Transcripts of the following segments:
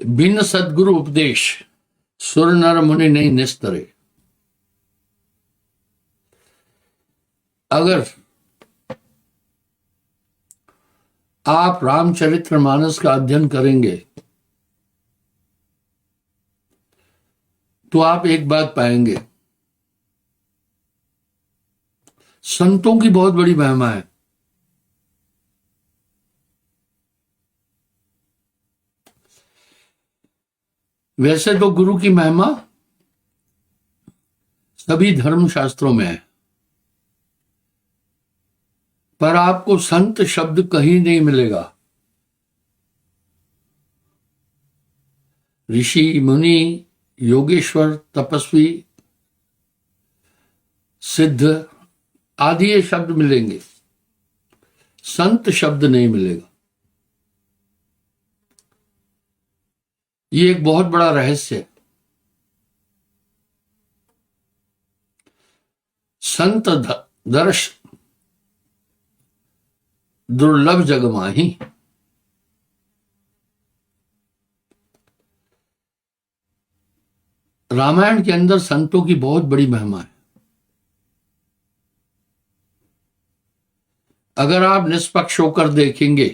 बिन सद्गुरु उपदेश सुर नर मुनि नहीं निस्तरे। अगर आप रामचरितमानस का अध्ययन करेंगे तो आप एक बात पाएंगे, संतों की बहुत बड़ी महिमा है। वैसे तो गुरु की महिमा सभी धर्म शास्त्रों में है, पर आपको संत शब्द कहीं नहीं मिलेगा। ऋषि, मुनि, योगेश्वर, तपस्वी, सिद्ध आदि ये शब्द मिलेंगे, संत शब्द नहीं मिलेगा। ये एक बहुत बड़ा रहस्य है। संत दर्श दुर्लभ जग माही। रामायण के अंदर संतों की बहुत बड़ी महिमा है। अगर आप निष्पक्ष होकर देखेंगे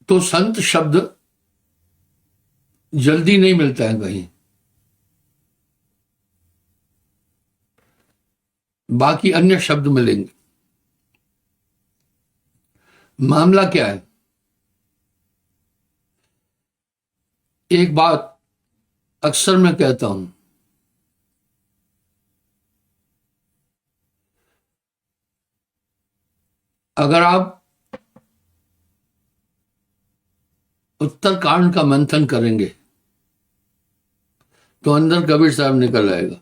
तो संत शब्द जल्दी नहीं मिलता है कहीं, बाकी अन्य शब्द मिलेंगे। मामला क्या है? एक बात अक्सर मैं कहता हूं, अगर आप उत्तरकांड का मंथन करेंगे तो अंदर कबीर साहब निकल आएगा।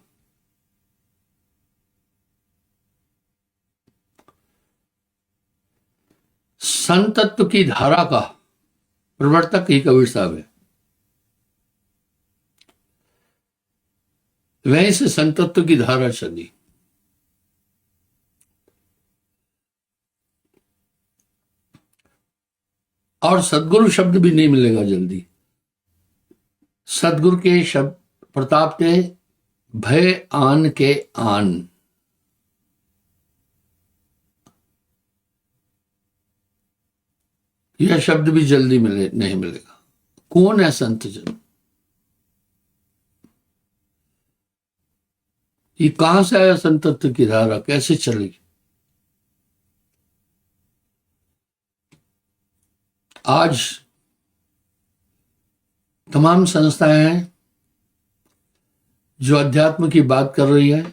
संतत्व की धारा का प्रवर्तक ही कबीर साहब है। वहीं से संतत्व की धारा चली। और सदगुरु शब्द भी नहीं मिलेगा जल्दी। सदगुरु के शब्द प्रताप के भय आन के आन। यह शब्द भी जल्दी नहीं मिलेगा। कौन है संत जन? ये कहां से आया संतत्व की धारा, कैसे चली? आज तमाम संस्थाएं हैं जो अध्यात्म की बात कर रही है,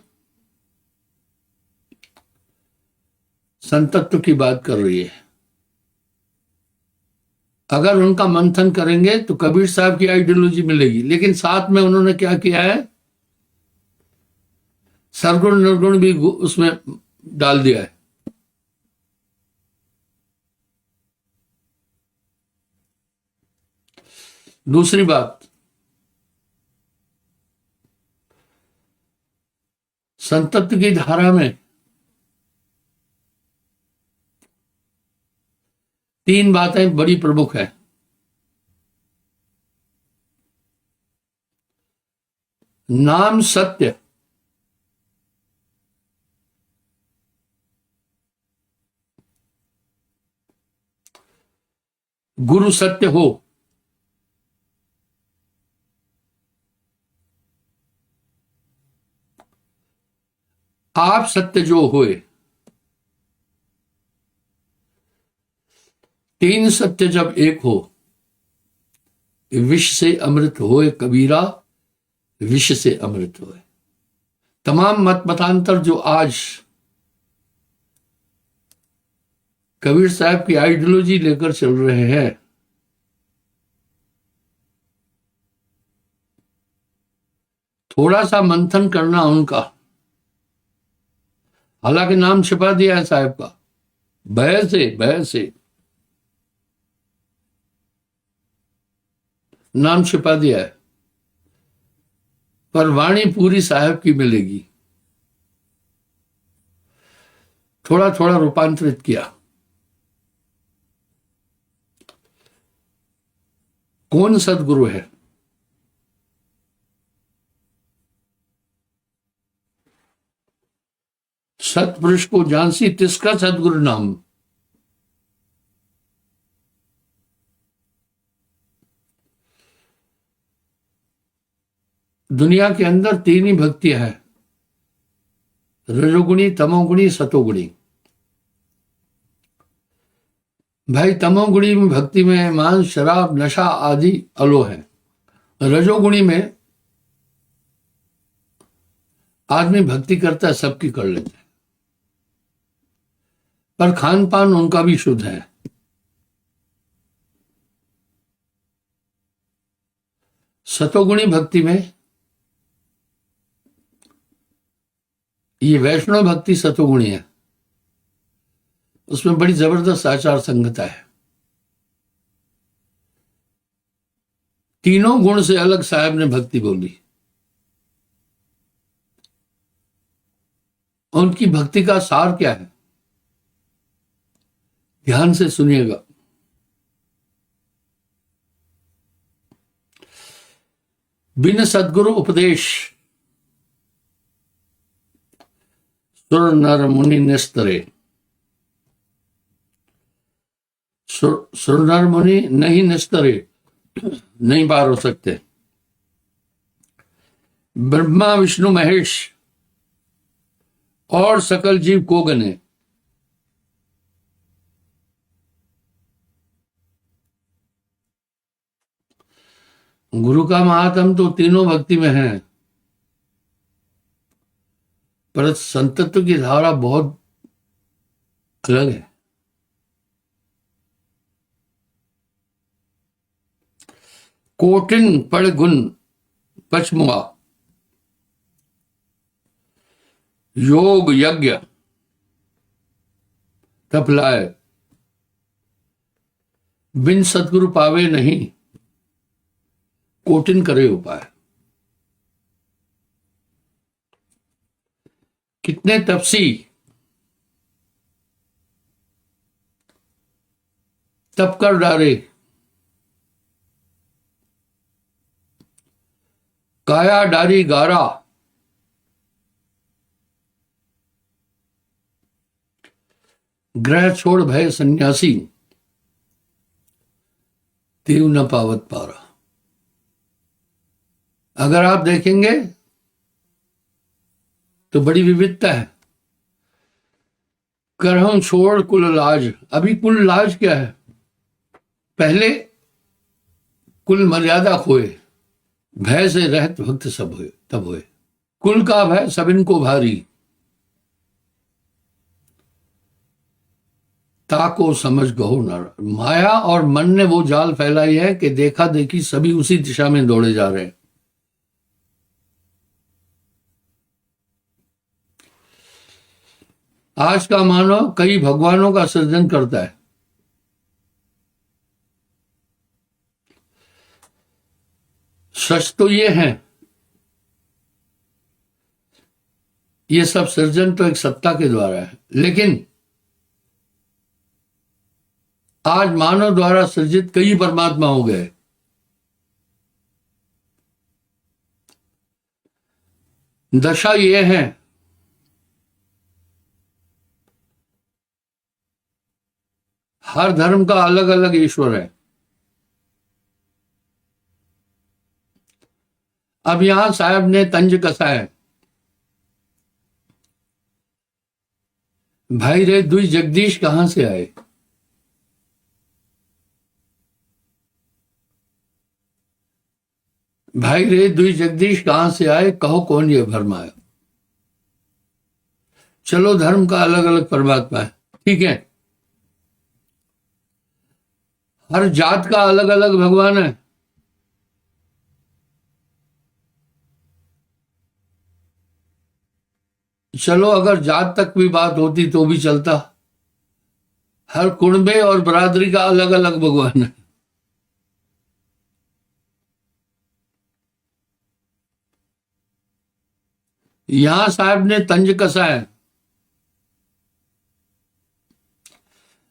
संतत्व की बात कर रही है। अगर उनका मंथन करेंगे तो कबीर साहब की आइडियोलॉजी मिलेगी, लेकिन साथ में उन्होंने क्या किया है, सरगुण निर्गुण भी उसमें डाल दिया है। दूसरी बात, संतत्व की धारा में तीन बातें बड़ी प्रमुख है। नाम सत्य, गुरु सत्य हो, आप सत्य जो होए। तीन सत्य जब एक हो, विष से अमृत होए कबीरा, विष से अमृत होए। तमाम मत मतांतर जो आज कबीर साहब की आइडियोलॉजी लेकर चल रहे हैं, थोड़ा सा मंथन करना उनका, हालांकि नाम छिपा दिया है साहब का, भय से नाम छिपा दिया है, पर वाणी पूरी साहब की मिलेगी। थोड़ा थोड़ा रूपांतरित किया। कौन सदगुरु है? सतपुरुष को जानसी तिसका सदगुरु नाम। दुनिया के अंदर तीन ही भक्तियां हैं, रजोगुणी, तमोगुणी, सतोगुणी। भाई तमोगुणी में भक्ति में मांस, शराब, नशा आदि अलो है। रजोगुणी में आदमी भक्ति करता है, सबकी कर लेता है, पर खान पान उनका भी शुद्ध है। सतोगुणी भक्ति में, ये वैष्णव भक्ति सतोगुणी है, उसमें बड़ी जबरदस्त आचार संहिता है। तीनों गुण से अलग साहब ने भक्ति बोली। उनकी भक्ति का सार क्या है? ध्यान से सुनिएगा। बिन सद्गुरु उपदेश सुर नर मुनि निस्तरे। सुर नर मुनि नहीं निस्तरे, नहीं पार हो सकते। ब्रह्मा विष्णु महेश और सकल जीव को गने। गुरु का महात्म तो तीनों भक्ति में है, पर संतत्व की धारा बहुत अलग है। कोटिन पड़ गुण पचमुआ, योग यज्ञ तप लाए, बिन सतगुरु पावे नहीं, कोटिन करे उपाय। कितने तपसी तप कर डारे, काया डारी गारा, ग्रह छोड़ भय सन्यासी, तीव न पावत पारा। अगर आप देखेंगे तो बड़ी विविधता है। करहं छोड़ कुल लाज। अभी कुल लाज क्या है? पहले कुल मर्यादा खोए, भय से रहत भक्त सब हुए, तब हुए। कुल का भय सब इनको भारी, ताको समझ गहो नर। माया और मन ने वो जाल फैलाई है कि देखा देखी सभी उसी दिशा में दौड़े जा रहे हैं। आज का मानव कई भगवानों का सृजन करता है। सच तो ये है, ये सब सृजन तो एक सत्ता के द्वारा है, लेकिन आज मानव द्वारा सृजित कई परमात्मा हो गए। दशा ये है, हर धर्म का अलग अलग ईश्वर है। अब यहां साहब ने तंज कसा है, भाई रे दुई जगदीश कहां से आए। भाई रे दुई जगदीश कहां से आए, कहो कौन ये भरमाया। चलो धर्म का अलग अलग परमात्मा है, ठीक है, हर जात का अलग अलग भगवान है। चलो अगर जात तक भी बात होती तो भी चलता, हर कुणबे और बरादरी का अलग अलग भगवान है। यहां साहब ने तंज कसा है,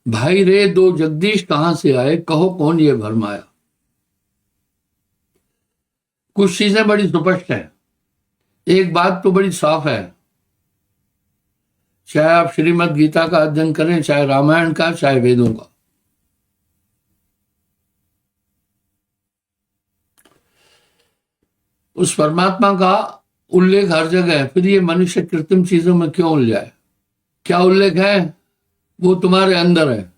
भाई रे दो जगदीश कहां से आए, कहो कौन ये भरमाया। कुछ चीजें बड़ी स्पष्ट हैं। एक बात तो बड़ी साफ है, चाहे आप श्रीमद् गीता का अध्ययन करें, चाहे रामायण का, चाहे वेदों का, उस परमात्मा का उल्लेख हर जगह है। फिर ये मनुष्य कृत्रिम चीजों में क्यों उलझाए? क्या उल्लेख है? वो तुम्हारे अंदर है।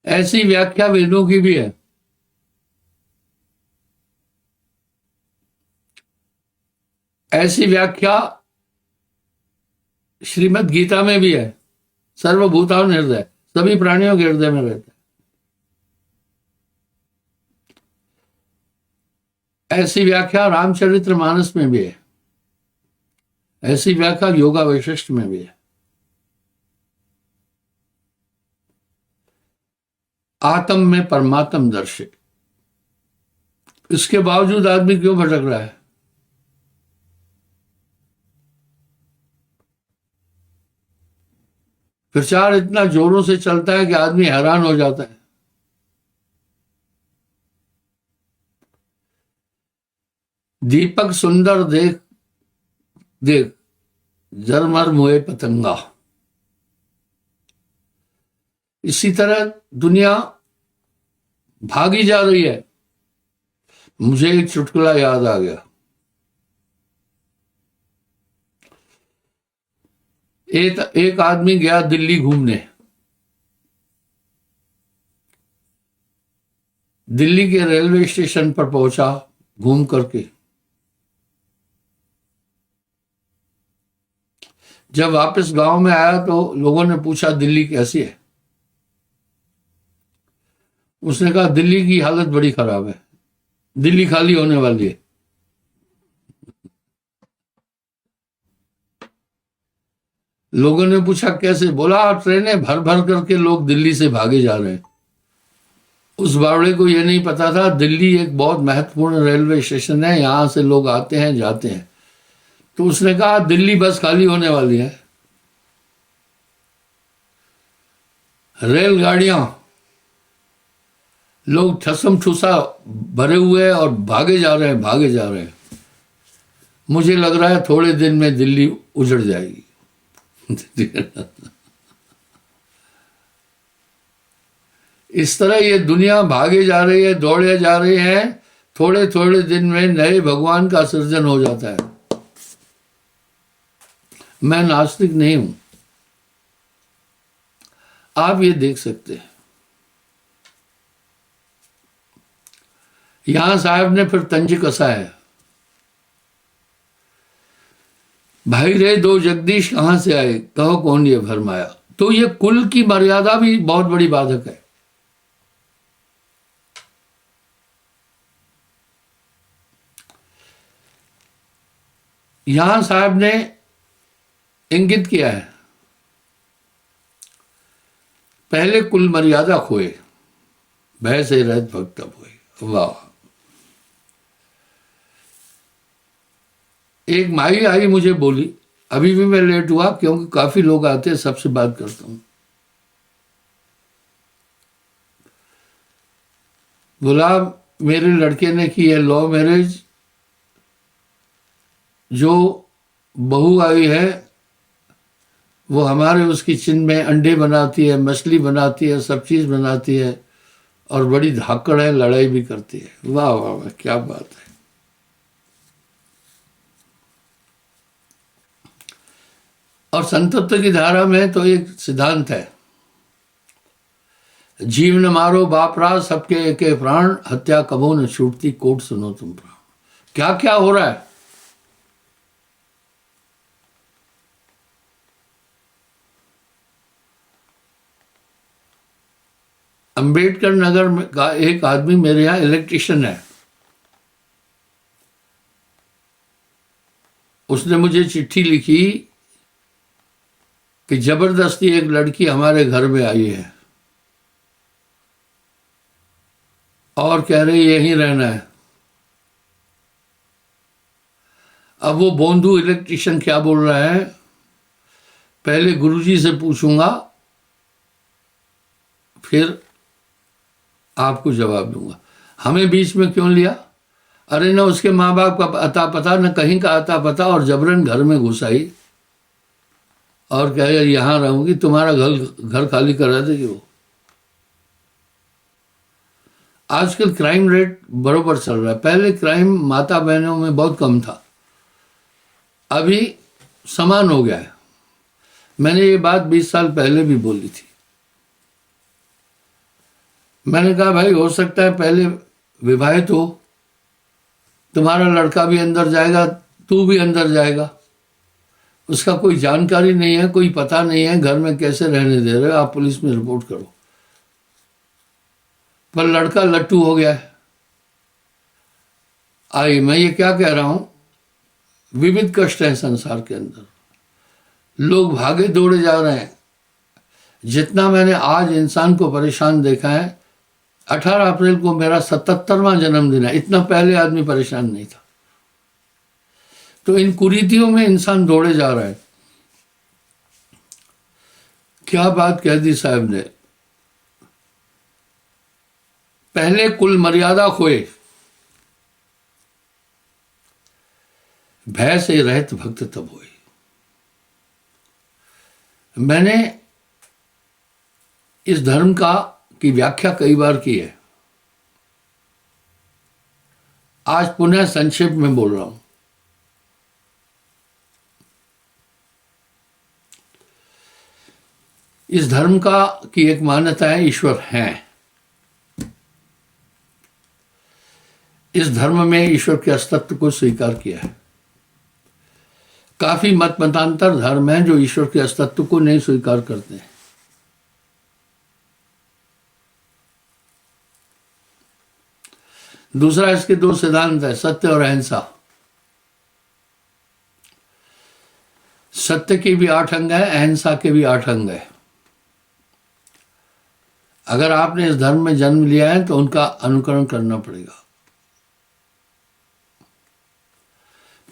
ऐसी व्याख्या वेदों की भी है। ऐसी व्याख्या श्रीमद् गीता में भी है। सर्वभूतान हृदय, सभी प्राणियों के हृदय में रहता है। ऐसी व्याख्या रामचरितमानस में भी है। ऐसी व्याख्या योगा वैशिष्ट में भी है। आत्म में परमात्म दर्शे। इसके बावजूद आदमी क्यों भटक रहा है? प्रचार इतना जोरों से चलता है कि आदमी हैरान हो जाता है। दीपक सुंदर देख देख, जरमर मुए पतंगा। इसी तरह दुनिया भागी जा रही है। मुझे एक चुटकुला याद आ गया। एक आदमी गया दिल्ली घूमने। दिल्ली के रेलवे स्टेशन पर पहुंचा घूम करके। जब वापस गांव में आया तो लोगों ने पूछा दिल्ली कैसी है। उसने कहा दिल्ली की हालत बड़ी खराब है, दिल्ली खाली होने वाली है। लोगों ने पूछा कैसे? बोला ट्रेनें भर भर करके लोग दिल्ली से भागे जा रहे हैं। उस बावड़े को यह नहीं पता था दिल्ली एक बहुत महत्वपूर्ण रेलवे स्टेशन है, यहां से लोग आते हैं जाते हैं। तो उसने कहा दिल्ली बस खाली होने वाली है, रेलगाड़ियां, लोग ठसम ठुसा भरे हुए हैं और भागे जा रहे हैं, भागे जा रहे हैं। मुझे लग रहा है थोड़े दिन में दिल्ली उजड़ जाएगी। इस तरह ये दुनिया भागे जा रही है, दौड़े जा रहे हैं। थोड़े थोड़े दिन में नए भगवान का सृजन हो जाता है। मैं नास्तिक नहीं हूं, आप ये देख सकते हैं। यहां साहब ने फिर तंज कसा है, भाई रे दो जगदीश कहां से आए, कहो कौन ये भरमाया। तो ये कुल की मर्यादा भी बहुत बड़ी बाधक है। यहां साहब ने इंगित किया है, पहले कुल मर्यादा खोए, भय से रहित भक्त हुए। वाह! एक माई आई मुझे बोली, अभी भी मैं लेट हुआ क्योंकि काफी लोग आते हैं, सबसे बात करता हूं। बोला मेरे लड़के ने की है लव मैरिज, जो बहू आई है वो हमारे उस किचन में अंडे बनाती है, मछली बनाती है, सब चीज बनाती है और बड़ी धाकड़ है, लड़ाई भी करती है। वाह वाह वाह, क्या बात है। और संतत्व की धारा में तो एक सिद्धांत है, जीव न मारो बापरा, सबके एक प्राण, हत्या कबो न छूटती, कोट सुनो तुम प्राण। क्या क्या हो रहा है? अंबेडकर नगर में का एक आदमी मेरे यहां इलेक्ट्रिशियन है, उसने मुझे चिट्ठी लिखी कि जबरदस्ती एक लड़की हमारे घर में आई है और कह रही यहीं रहना है। अब वो बोंधू इलेक्ट्रिशियन क्या बोल रहा है, पहले गुरुजी से पूछूंगा फिर आपको जवाब दूंगा। हमें बीच में क्यों लिया? अरे न उसके माँ बाप का अता पता, न कहीं का अता पता, और जबरन घर में घुसाई और कहे यहां रहूंगी, तुम्हारा घर खाली करा देगी वो। आजकल क्राइम रेट बरोबर चल रहा है। पहले क्राइम माता बहनों में बहुत कम था, अभी समान हो गया है। मैंने ये बात 20 साल पहले भी बोली थी। मैंने कहा भाई हो सकता है पहले विवाहित हो, तुम्हारा लड़का भी अंदर जाएगा, तू भी अंदर जाएगा, उसका कोई जानकारी नहीं है, कोई पता नहीं है, घर में कैसे रहने दे रहे हो, आप पुलिस में रिपोर्ट करो। पर लड़का लट्टू हो गया है। आई मैं ये क्या कह रहा हूं, विविध कष्ट है संसार के अंदर, लोग भागे दौड़े जा रहे हैं। जितना मैंने आज इंसान को परेशान देखा है, 18 अप्रैल को मेरा 77वां जन्मदिन है, इतना पहले आदमी परेशान नहीं था। तो इन कुरीतियों में इंसान दौड़े जा रहा है। क्या बात कह दी साहब ने, पहले कुल मर्यादा खोए, भय से रहित भक्त तब होए। मैंने इस धर्म की व्याख्या कई बार की है, आज पुनः संक्षेप में बोल रहा हूं। इस धर्म की एक मान्यता है ईश्वर है। इस धर्म में ईश्वर के अस्तित्व को स्वीकार किया है। काफी मतांतर धर्म हैं जो ईश्वर के अस्तित्व को नहीं स्वीकार करते हैं। दूसरा, इसके 2 सिद्धांत है, सत्य और अहिंसा। सत्य के भी 8 अंग है, अहिंसा के भी 8 अंग है। अगर आपने इस धर्म में जन्म लिया है तो उनका अनुकरण करना पड़ेगा।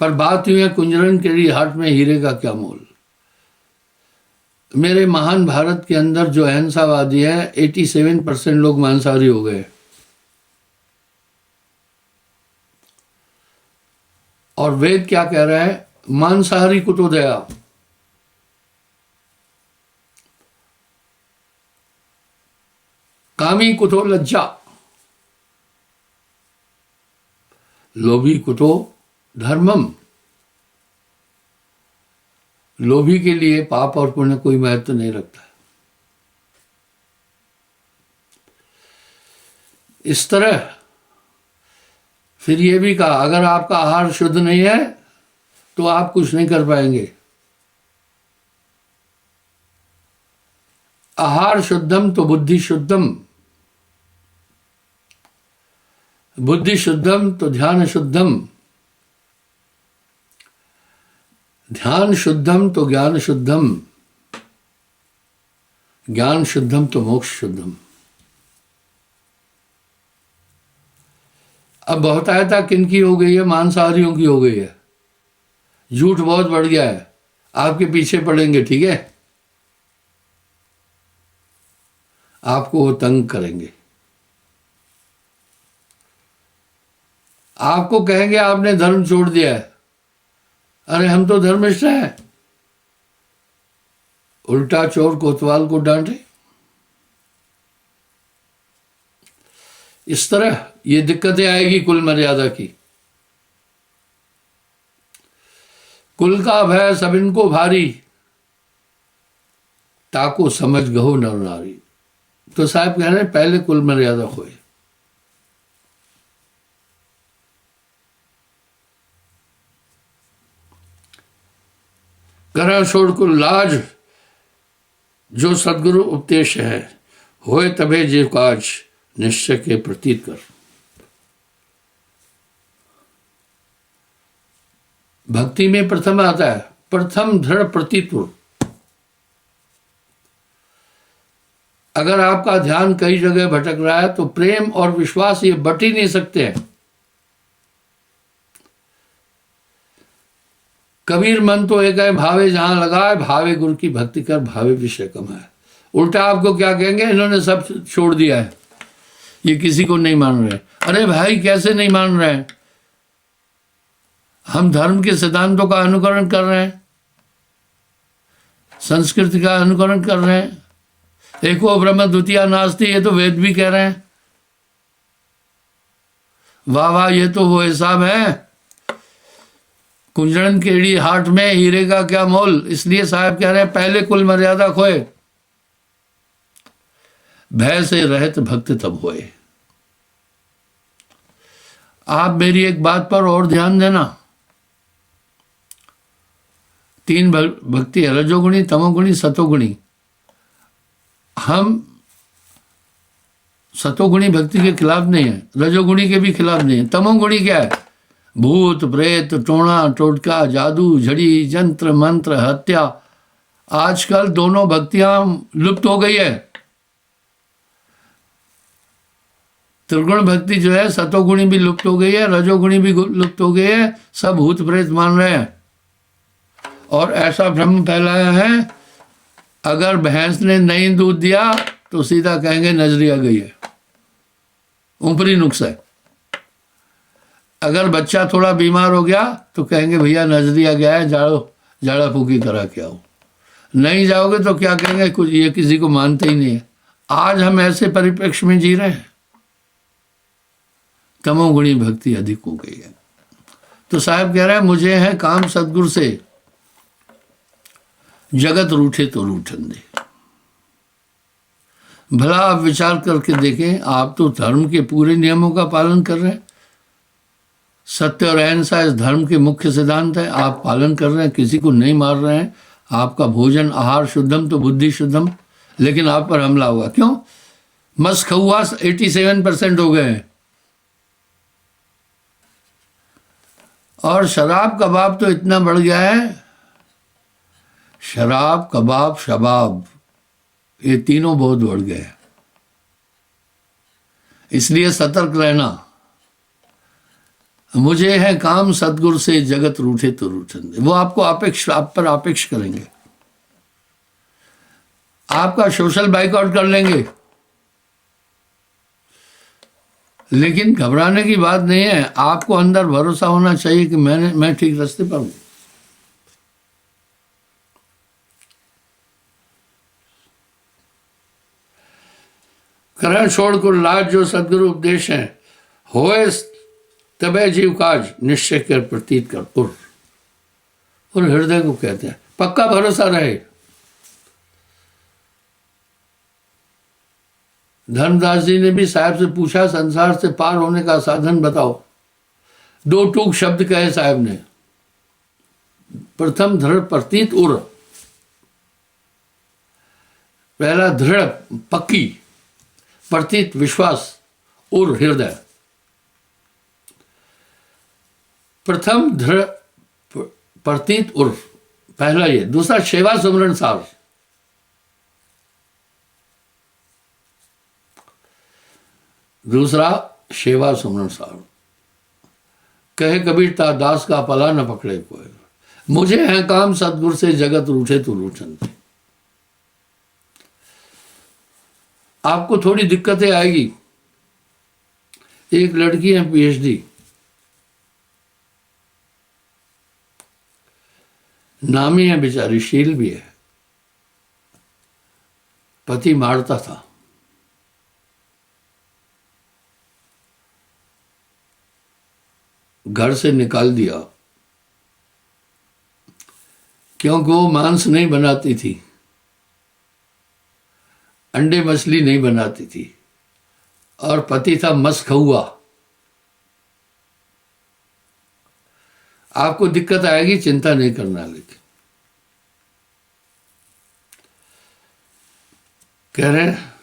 पर बात यूं है, कुंजरन के लिए हाट में हीरे का क्या मोल। मेरे महान भारत के अंदर जो अहिंसावादी है, 87% लोग मांसाहारी हो गए। और वेद क्या कह रहा है, मांसाहारी को तो दया, कामी को तो लज्जा, लोभी को तो धर्मम। लोभी के लिए पाप और पुण्य कोई महत्व नहीं रखता। इस तरह फिर ये भी कहा, अगर आपका आहार शुद्ध नहीं है तो आप कुछ नहीं कर पाएंगे। आहार शुद्धम तो बुद्धि शुद्धम, बुद्धि शुद्धम तो ध्यान शुद्धम, ध्यान शुद्धम तो ज्ञान शुद्धम, ज्ञान शुद्धम तो मोक्ष शुद्धम। अब बहुतायता किनकी हो गई है? मांसाहारियों की हो गई है। झूठ बहुत बढ़ गया है, आपके पीछे पड़ेंगे, ठीक है, आपको वो तंग करेंगे, आपको कहेंगे आपने धर्म छोड़ दिया है। अरे हम तो धर्मिष्ठ हैं। उल्टा चोर कोतवाल को डांटे। इस तरह ये दिक्कतें आएगी कुल मर्यादा की। कुल का भय सब इनको भारी, ताको समझ गहो नर नारी। तो साहब कह रहे हैं पहले कुल मर्यादा होए। करा छोड़ को लाज, जो सदगुरु उपदेश है, होए तबे जे काज, निश्चय के प्रतीत कर। भक्ति में प्रथम आता है, प्रथम दृढ़ प्रतीत्व। अगर आपका ध्यान कई जगह भटक रहा है तो प्रेम और विश्वास ये बट ही नहीं सकते हैं। कबीर मन तो एक है, भावे जहां लगाए, भावे गुरु की भक्ति कर, भावे विषय कमाए। उल्टा आपको क्या कहेंगे, इन्होंने सब छोड़ दिया है, ये किसी को नहीं मान रहे। अरे भाई कैसे नहीं मान रहे हैं? हम धर्म के सिद्धांतों का अनुकरण कर रहे हैं, संस्कृति का अनुकरण कर रहे हैं। एको ब्रह्म द्वितीया नास्ति, ये तो वेद भी कह रहे हैं। वाह वाह, ये तो वो हिसाब है, कुंजड़न केड़ी हाट में हीरे का क्या मोल। इसलिए साहब कह रहे हैं पहले कुल मर्यादा खोए, भय से रहित भक्त तब होए। आप मेरी एक बात पर और ध्यान देना, 3 भक्ति है, रजोगुणी, तमोगुणी, सतोगुणी। हम सतोगुणी भक्ति के खिलाफ नहीं है, रजोगुणी के भी खिलाफ नहीं है। तमोगुणी क्या है? भूत प्रेत, टोना टोटका, जादू, झड़ी, जंत्र मंत्र, हत्या। आजकल दोनों भक्तियां लुप्त हो गई है। त्रिगुण भक्ति जो है, सतोगुणी भी लुप्त हो गई है, रजोगुणी भी लुप्त हो गई है। सब भूत प्रेत मान रहे हैं और ऐसा भ्रम फैलाया है, अगर भैंस ने नहीं दूध दिया तो सीधा कहेंगे नजरी आ गई है, ऊपरी नुक्स है। अगर बच्चा थोड़ा बीमार हो गया तो कहेंगे भैया नजरी आ गया है, जाड़ा फूकी करा के आओ। नहीं जाओगे तो क्या कहेंगे, कुछ ये किसी को मानते ही नहीं है। आज हम ऐसे परिप्रेक्ष्य में जी रहे हैं, तमोगुणी भक्ति अधिक हो गई है। तो साहब कह रहे हैं मुझे है काम सदगुरु से, जगत रूठे तो रूठन दे। भला आप विचार करके देखें, आप तो धर्म के पूरे नियमों का पालन कर रहे हैं, सत्य और अहिंसा इस धर्म के मुख्य सिद्धांत है, आप पालन कर रहे हैं, किसी को नहीं मार रहे हैं, आपका भोजन आहार शुद्धम तो बुद्धि शुद्धम, लेकिन आप पर हमला हुआ। क्यों? मस्त खौआ 87% हो गए हैं, और शराब कबाब तो इतना बढ़ गया है, शराब कबाब शबाब ये तीनों बहुत बढ़ गए हैं। इसलिए सतर्क रहना। मुझे है काम सदगुरु से, जगत रूठे तो रूठन दे। वो आपको आप पर अपेक्ष करेंगे, आपका सोशल बाइकआउट कर लेंगे, लेकिन घबराने की बात नहीं है। आपको अंदर भरोसा होना चाहिए कि मैं ठीक रास्ते पर हूं। करण छोड़ को लाज जो सदगुरु उपदेश है, होए तबे जीव काज, निश्चय कर प्रतीत कर पुर। और हृदय को कहते हैं पक्का भरोसा रहे। धर्मदास जी ने भी साहब से पूछा संसार से पार होने का साधन बताओ। 2 टूक शब्द कहे साहब ने, प्रथम दृढ़ प्रतीत उर, पहला दृढ़ पक्की, प्रतीत विश्वास, उर हृदय। प्रथम दृढ़ प्रतीत उर, पहला ये। दूसरा सेवा सुमरण सार, दूसरा सेवा सुमरण सार। कहे कबीर ता दास का पला न पकड़े कोई, मुझे है काम सतगुरु से, जगत रूठे तो रूठन। आपको थोड़ी दिक्कतें आएगी। एक लड़की है PhD, नामी है बेचारी, शील भी है, पति मारता था, घर से निकाल दिया क्योंकि वो मांस नहीं बनाती थी, अंडे मछली नहीं बनाती थी, और पति था मस्त खौआ। आपको दिक्कत आएगी, चिंता नहीं करना। लेकिन कह रहे हैं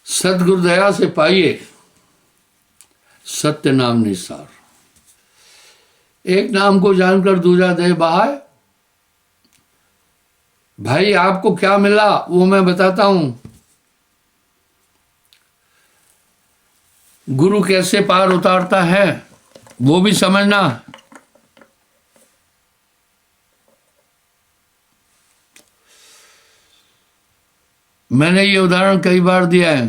सतगुरु दया से पाइए सत्य नाम निसार। एक नाम को जानकर दूजा दे बहाय। भाई आपको क्या मिला वो मैं बताता हूं। गुरु कैसे पार उतारता है वो भी समझना। मैंने ये उदाहरण कई बार दिया है।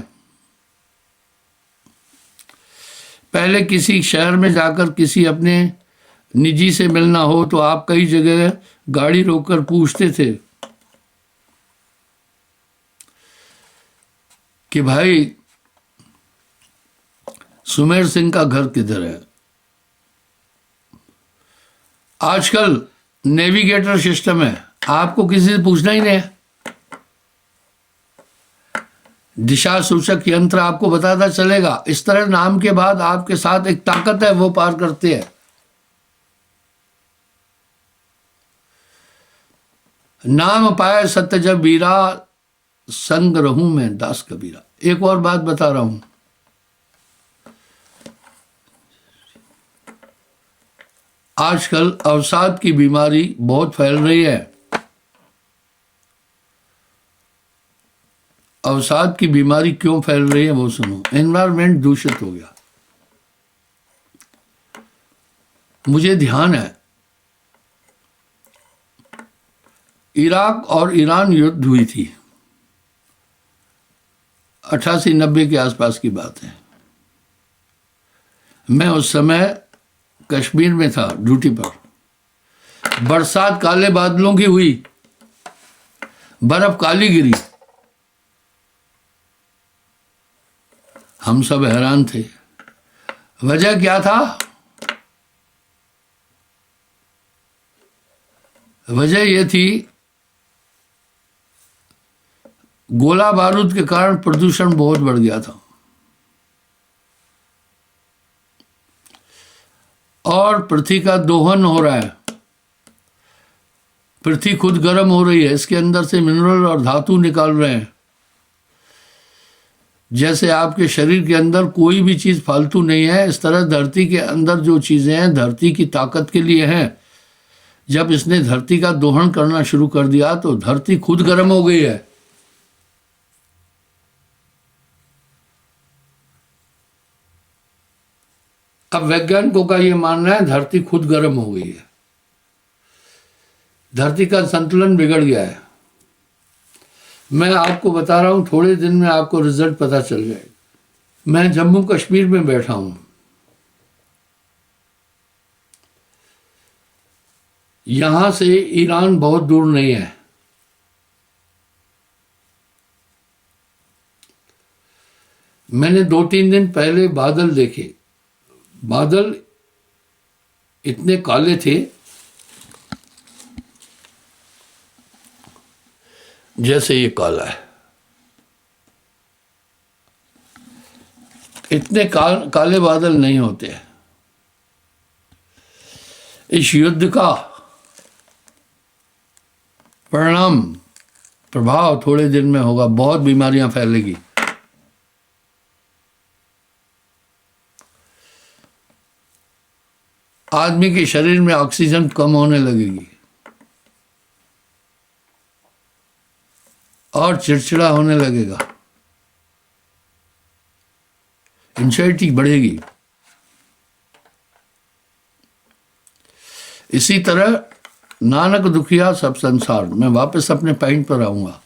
पहले किसी शहर में जाकर किसी अपने निजी से मिलना हो तो आप कई जगह गाड़ी रोककर पूछते थे कि भाई सुमेर सिंह का घर किधर है। आजकल नेविगेटर सिस्टम है, आपको किसी से पूछना ही नहीं है। दिशा सूचक यंत्र आपको बताता चलेगा। इस तरह नाम के बाद आपके साथ एक ताकत है, वो पार करते हैं। नाम पाए सत्य जब वीरा, संग रहूं मैं दास कबीरा। एक और बात बता रहा हूं, आजकल अवसाद की बीमारी बहुत फैल रही है। अवसाद की बीमारी क्यों फैल रही है वो सुनो। एनवायरमेंट दूषित हो गया। मुझे ध्यान है, इराक और ईरान युद्ध हुई थी, 88-90 के आसपास की बात है। मैं उस समय कश्मीर में था ड्यूटी पर। बरसात काले बादलों की हुई, बर्फ काली गिरी, हम सब हैरान थे। वजह क्या था? वजह यह थी, गोला बारूद के कारण प्रदूषण बहुत बढ़ गया था और पृथ्वी का दोहन हो रहा है। पृथ्वी खुद गर्म हो रही है, इसके अंदर से मिनरल और धातु निकाल रहे हैं। जैसे आपके शरीर के अंदर कोई भी चीज फालतू नहीं है, इस तरह धरती के अंदर जो चीजें हैं धरती की ताकत के लिए हैं। जब इसने धरती का दोहन करना शुरू कर दिया तो धरती खुद गर्म हो गई है। अब वैज्ञानिकों का यह मानना है धरती खुद गर्म हो गई है, धरती का संतुलन बिगड़ गया है। मैं आपको बता रहा हूं, थोड़े दिन में आपको रिजल्ट पता चल जाएगा। मैं जम्मू कश्मीर में बैठा हूं, यहां से ईरान बहुत दूर नहीं है। मैंने 2-3 दिन पहले बादल देखे। बादल इतने काले थे जैसे ये काला है। इतने काले बादल नहीं होते। इस युद्ध का परिणाम, प्रभाव थोड़े दिन में होगा। बहुत बीमारियां फैलेगी। आदमी के शरीर में ऑक्सीजन कम होने लगेगी और चिड़चिड़ा होने लगेगा, एंजाइटी बढ़ेगी। इसी तरह नानक दुखिया सब संसार। मैं वापस अपने पॉइंट पर आऊंगा।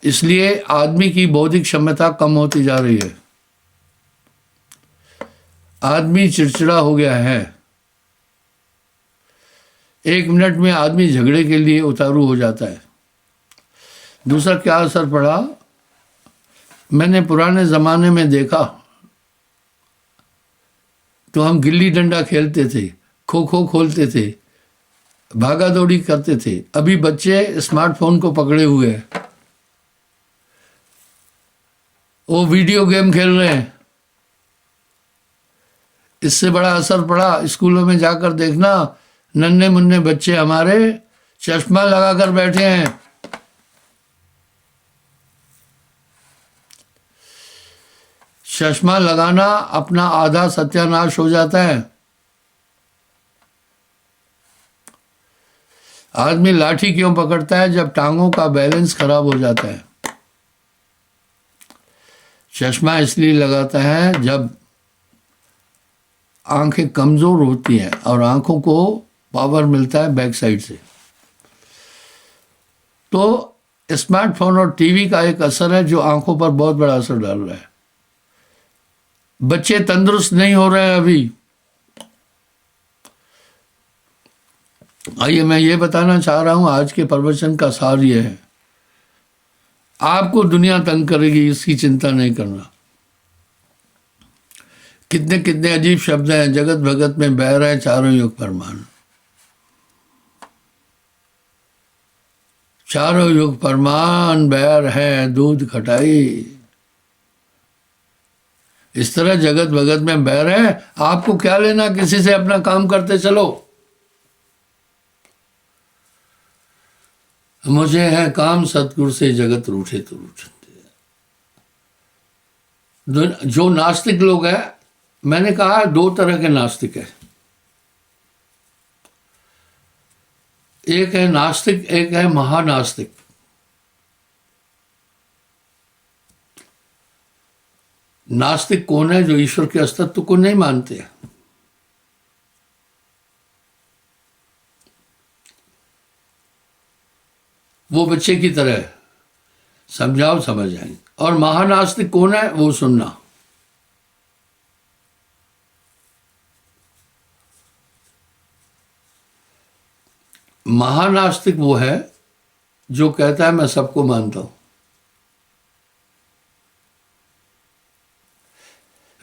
इसलिए आदमी की बौद्धिक क्षमता कम होती जा रही है। आदमी चिड़चिड़ा हो गया है। 1 मिनट में आदमी झगड़े के लिए उतारू हो जाता है। दूसरा क्या असर पड़ा, मैंने पुराने जमाने में देखा तो हम गिल्ली डंडा खेलते थे, खो खो खोलते थे, भागा दौड़ी करते थे। अभी बच्चे स्मार्टफोन को पकड़े हुए हैं, वो वीडियो गेम खेल रहे हैं। इससे बड़ा असर पड़ा, स्कूलों में जाकर देखना, नन्हे मुन्ने बच्चे हमारे चश्मा लगाकर बैठे हैं। चश्मा लगाना अपना आधा सत्यानाश हो जाता है। आदमी लाठी क्यों पकड़ता है? जब टांगों का बैलेंस खराब हो जाता है। चश्मा इसलिए लगाता है जब आंखें कमजोर होती हैं और आंखों को पावर मिलता है बैक साइड से। तो स्मार्टफोन और टीवी का एक असर है जो आंखों पर बहुत बड़ा असर डाल रहा है। बच्चे तंदुरुस्त नहीं हो रहे हैं अभी। आइए मैं ये बताना चाह रहा हूं, आज के प्रवचन का सार ये है, आपको दुनिया तंग करेगी इसकी चिंता नहीं करना। कितने कितने अजीब शब्द हैं, जगत भगत में बह रहे चारों युग परमान। चारों युग परमान बैर है दूध खटाई। इस तरह जगत भगत में बैर है, आपको क्या लेना किसी से, अपना काम करते चलो। मुझे है काम सतगुरु से, जगत रूठे तो रूठते। जो नास्तिक लोग हैं, मैंने कहा दो तरह के नास्तिक हैं, एक है नास्तिक, एक है महानास्तिक। नास्तिक कौन है? जो ईश्वर के अस्तित्व को नहीं मानते हैं। वो बच्चे की तरह समझाओ समझ जाएंगे। और महानास्तिक कौन है? वो सुनना। महानास्तिक वो है जो कहता है मैं सबको मानता हूं।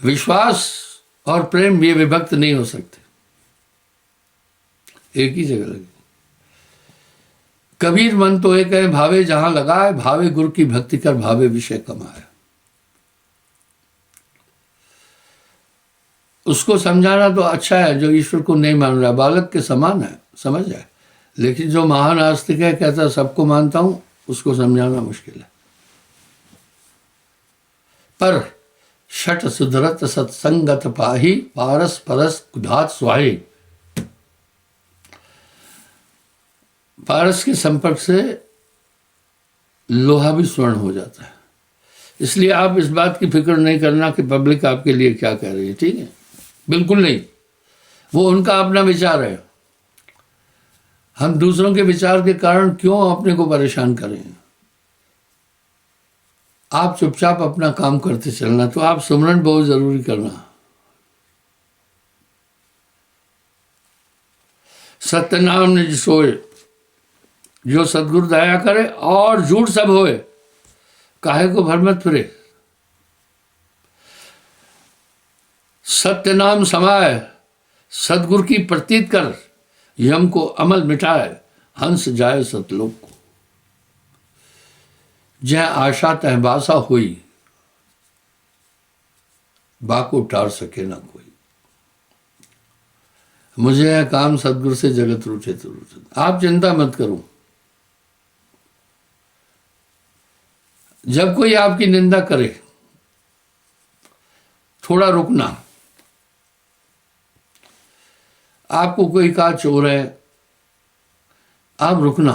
विश्वास और प्रेम ये विभक्त नहीं हो सकते, एक ही जगह लगे। कबीर मन तो एक है, भावे जहां लगाए, भावे गुरु की भक्ति कर, भावे विषय कमाए। उसको समझाना तो अच्छा है जो ईश्वर को नहीं मान रहा, बालक के समान है, समझ जाए। लेकिन जो महान आस्तिक है, कहता सबको मानता हूं, उसको समझाना मुश्किल है। पर शठ सुधरत सत्संगत पाही, पारस परस कुधात स्वाही। पारस के संपर्क से लोहा भी स्वर्ण हो जाता है। इसलिए आप इस बात की फिक्र नहीं करना कि पब्लिक आपके लिए क्या कह रही है, ठीक है? बिल्कुल नहीं, वो उनका अपना विचार है। हम दूसरों के विचार के कारण क्यों अपने को परेशान करें? आप चुपचाप अपना काम करते चलना। तो आप सुमरन बहुत जरूरी करना। सत्य नाम निज सोए, जो सदगुरु दया करे, और झूठ सब होए, काहे को भरमत फिरे। सत्य नाम समाए, सदगुरु की प्रतीत कर, यम को अमल मिटाए, हंस जाए सतलोक को। जह आशा तह बासा हुई, बाको टार सके ना कोई। मुझे है काम सदगुरु से, जगत रूठे तो रूठे। आप चिंता मत करो। जब कोई आपकी निंदा करे, थोड़ा रुकना। आपको कोई कहा चोर है, आप रुकना।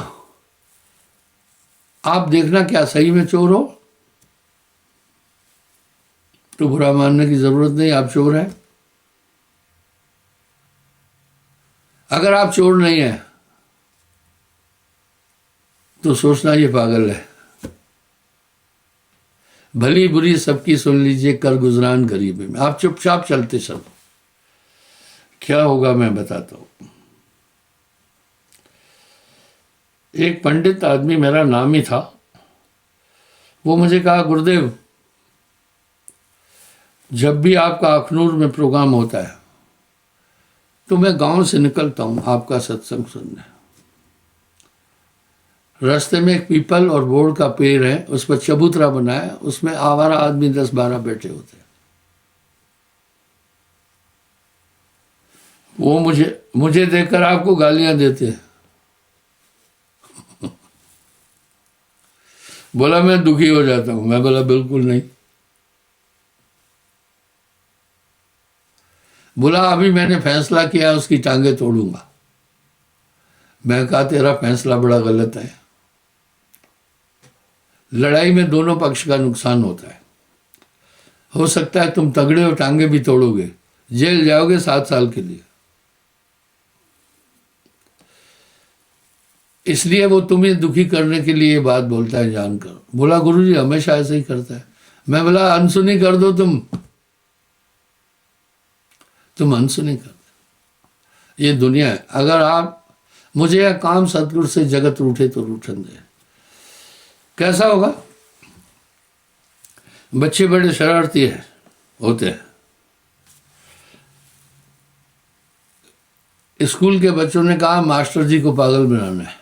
आप देखना क्या सही में चोर हो, तो बुरा मानने की जरूरत नहीं, आप चोर हैं। अगर आप चोर नहीं है तो सोचना ये पागल है। भली बुरी सबकी सुन लीजिए, कर गुजरान गरीबी में। आप चुपचाप चलते चलो, क्या होगा मैं बताता हूं। एक पंडित आदमी, मेरा नाम ही था, वो मुझे कहा गुरुदेव, जब भी आपका अखनूर में प्रोग्राम होता है तो मैं गांव से निकलता हूं आपका सत्संग सुनने। रास्ते में एक पीपल और बोर्ड का पेड़ है, उस पर चबूतरा बनाया, उसमें आवारा आदमी 10-12 बैठे होते हैं। वो मुझे देखकर आपको गालियां देते हैं। बोला मैं दुखी हो जाता हूं। मैं बोला बिल्कुल नहीं। बोला अभी मैंने फैसला किया, उसकी टांगे तोड़ूंगा। मैं कहा तेरा फैसला बड़ा गलत है। लड़ाई में दोनों पक्ष का नुकसान होता है। हो सकता है तुम तगड़े हो, टांगे भी तोड़ोगे, जेल जाओगे 7 साल के लिए। इसलिए वो तुम्हें दुखी करने के लिए ये बात बोलता है जानकर। बोला गुरुजी हमेशा ऐसे ही करता है। मैं बोला अनसुनी कर दो, तुम अनसुनी कर दो। ये दुनिया है। अगर आप मुझे यह काम सतगुरु से जगत रूठे तो रूठन दे। कैसा होगा? बच्चे बड़े शरारती है होते हैं। स्कूल के बच्चों ने कहा मास्टर जी को पागल बनाना है।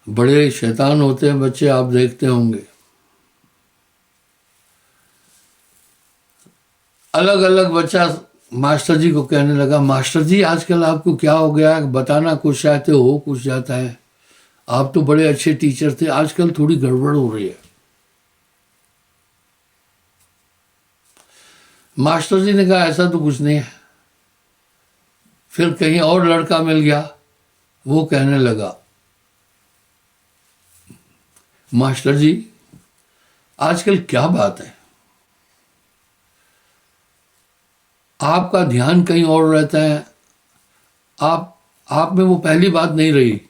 बड़े शैतान होते हैं बच्चे, आप देखते होंगे। अलग अलग बच्चा मास्टर जी को कहने लगा मास्टर जी आजकल आपको क्या हो गया, बताना कुछ चाहते हो कुछ जाता है। आप तो बड़े अच्छे टीचर थे, आजकल थोड़ी गड़बड़ हो रही है। मास्टर जी ने कहा ऐसा तो कुछ नहीं है। फिर कहीं और लड़का मिल गया, वो कहने लगा मास्टर जी आजकल क्या बात है, आपका ध्यान कहीं और रहता है, आप में वो पहली बात नहीं रही।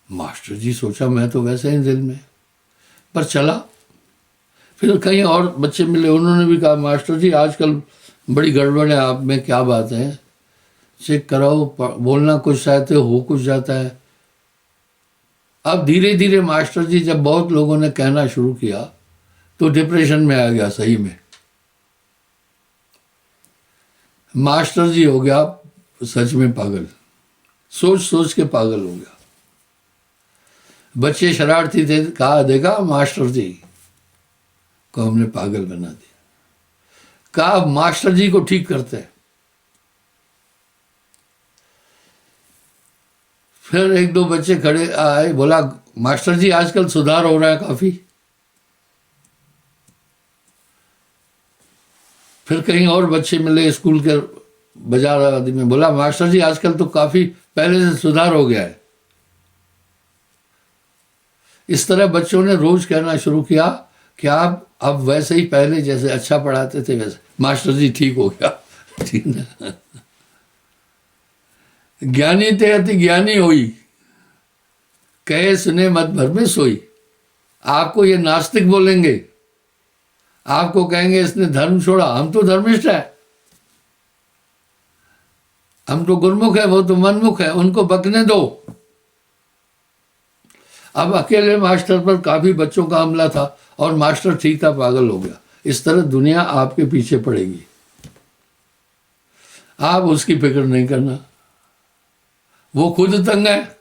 मास्टर जी सोचा मैं तो वैसे ही दिल में, पर चला। फिर कहीं और बच्चे मिले, उन्होंने भी कहा मास्टर जी आजकल बड़ी गड़बड़ है, आप में क्या बात है, चेक कराओ, बोलना कुछ चाहते हो कुछ जाता है। अब धीरे धीरे मास्टर जी जब बहुत लोगों ने कहना शुरू किया तो डिप्रेशन में आ गया। सही में मास्टर जी हो गया सच में पागल, सोच सोच के पागल हो गया। बच्चे शरारती थे, कहा देखा मास्टर जी को हमने पागल बना दिया। कहा मास्टर जी को ठीक करते हैं। फिर एक दो बच्चे खड़े आए, बोला मास्टर जी आजकल सुधार हो रहा है काफी। फिर कहीं और बच्चे मिले स्कूल के बाजार आदि में, बोला मास्टर जी आजकल तो काफी पहले से सुधार हो गया है। इस तरह बच्चों ने रोज कहना शुरू किया कि आप अब वैसे ही पहले जैसे अच्छा पढ़ाते थे वैसे। मास्टर जी ठीक हो गया। ठीक ना? ज्ञानी ते अति ज्ञानी होई, कहे सुने मत भर में सोई। आपको ये नास्तिक बोलेंगे, आपको कहेंगे इसने धर्म छोड़ा, हम तो धर्मिष्ठ है, हम तो गुरमुख है, वो तो मनमुख है, उनको बकने दो। अब अकेले मास्टर पर काफी बच्चों का हमला था और मास्टर ठीक था, पागल हो गया। इस तरह दुनिया आपके पीछे पड़ेगी, आप उसकी फिक्र नहीं करना। वो खुद तंग है,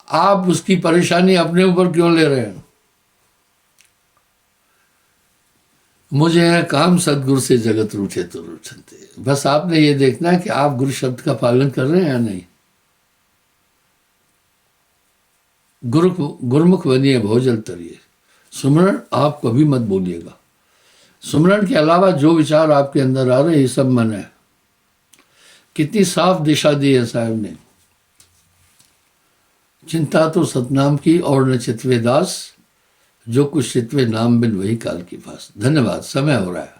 आप उसकी परेशानी अपने ऊपर क्यों ले रहे हैं? मुझे है काम सदगुरु से जगत रूठे तो रूठते। बस आपने ये देखना है कि आप गुरु शब्द का पालन कर रहे हैं या नहीं। गुरुमुख बनिए, भोजल तरिए। सुमरण आप कभी मत बोलिएगा। सुमरण के अलावा जो विचार आपके अंदर आ रहे हैं ये सब मन है। कितनी साफ दिशा दी है साहब ने। चिंता तो सतनाम की और न चितवे दास, जो कुछ चितवे नाम बिन वही काल की पास। धन्यवाद। समय हो रहा है।